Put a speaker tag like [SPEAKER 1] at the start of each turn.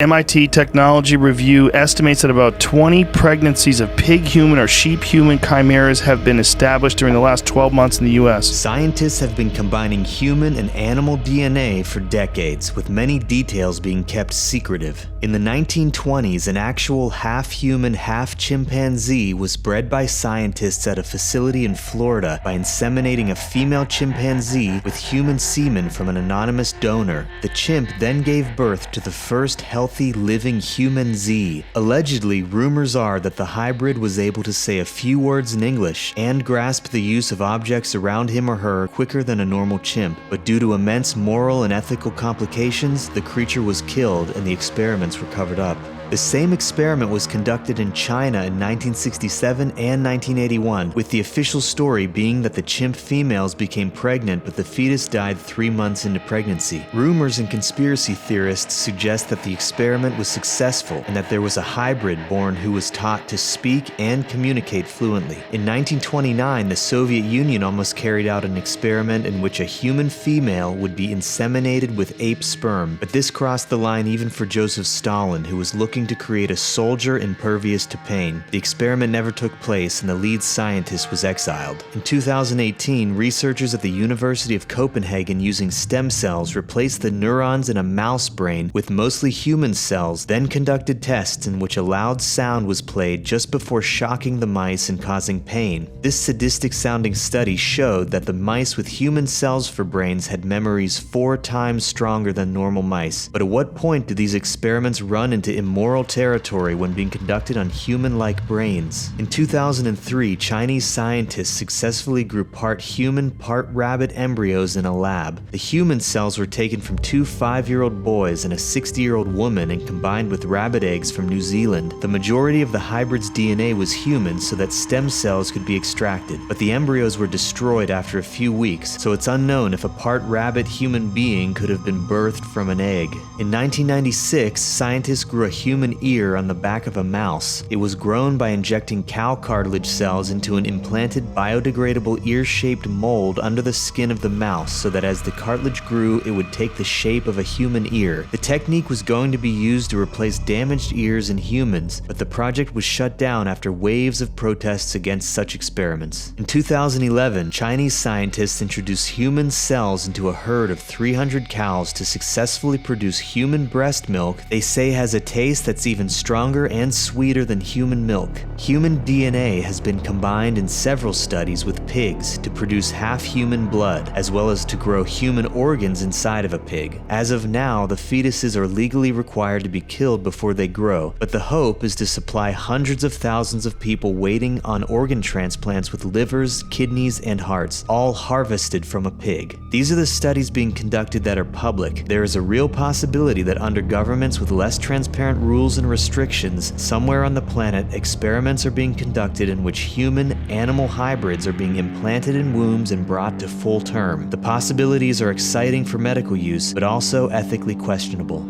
[SPEAKER 1] MIT Technology Review estimates that about 20 pregnancies of pig-human or sheep-human chimeras have been established during the last 12 months in the U.S.
[SPEAKER 2] Scientists have been combining human and animal DNA for decades, with many details being kept secretive. In the 1920s, an actual half-human, half-chimpanzee was bred by scientists at a facility in Florida by inseminating a female chimpanzee with human semen from an anonymous donor. The chimp then gave birth to the first healthy living humanizee. Allegedly, rumors are that the hybrid was able to say a few words in English and grasp the use of objects around him or her quicker than a normal chimp, but due to immense moral and ethical complications, the creature was killed and the experiments were covered up. The same experiment was conducted in China in 1967 and 1981, with the official story being that the chimp females became pregnant but the fetus died 3 months into pregnancy. Rumors and conspiracy theorists suggest that the experiment was successful and that there was a hybrid born who was taught to speak and communicate fluently. In 1929, the Soviet Union almost carried out an experiment in which a human female would be inseminated with ape sperm, but this crossed the line even for Joseph Stalin, who was looking to create a soldier impervious to pain. The experiment never took place and the lead scientist was exiled. In 2018, researchers at the University of Copenhagen using stem cells replaced the neurons in a mouse brain with mostly human cells, then conducted tests in which a loud sound was played just before shocking the mice and causing pain. This sadistic-sounding study showed that the mice with human cells for brains had memories 4 times stronger than normal mice. But at what point do these experiments run into immoral territory when being conducted on human-like brains? In 2003, Chinese scientists successfully grew part human, part rabbit embryos in a lab. The human cells were taken from 2 5-year-old boys and a 60-year-old woman and combined with rabbit eggs from New Zealand. The majority of the hybrid's DNA was human so that stem cells could be extracted, but the embryos were destroyed after a few weeks, so it's unknown if a part rabbit human being could have been birthed from an egg. In 1996, scientists grew a human ear on the back of a mouse. It was grown by injecting cow cartilage cells into an implanted biodegradable ear-shaped mold under the skin of the mouse so that as the cartilage grew, it would take the shape of a human ear. The technique was going to be used to replace damaged ears in humans, but the project was shut down after waves of protests against such experiments. In 2011, Chinese scientists introduced human cells into a herd of 300 cows to successfully produce human breast milk they say has a taste that's even stronger and sweeter than human milk. Human DNA has been combined in several studies with pigs to produce half-human blood, as well as to grow human organs inside of a pig. As of now, the fetuses are legally required to be killed before they grow, but the hope is to supply hundreds of thousands of people waiting on organ transplants with livers, kidneys, and hearts, all harvested from a pig. These are the studies being conducted that are public. There is a real possibility that under governments with less transparent rules and restrictions, somewhere on the planet, experiments are being conducted in which human-animal hybrids are being implanted in wombs and brought to full term. The possibilities are exciting for medical use, but also ethically questionable.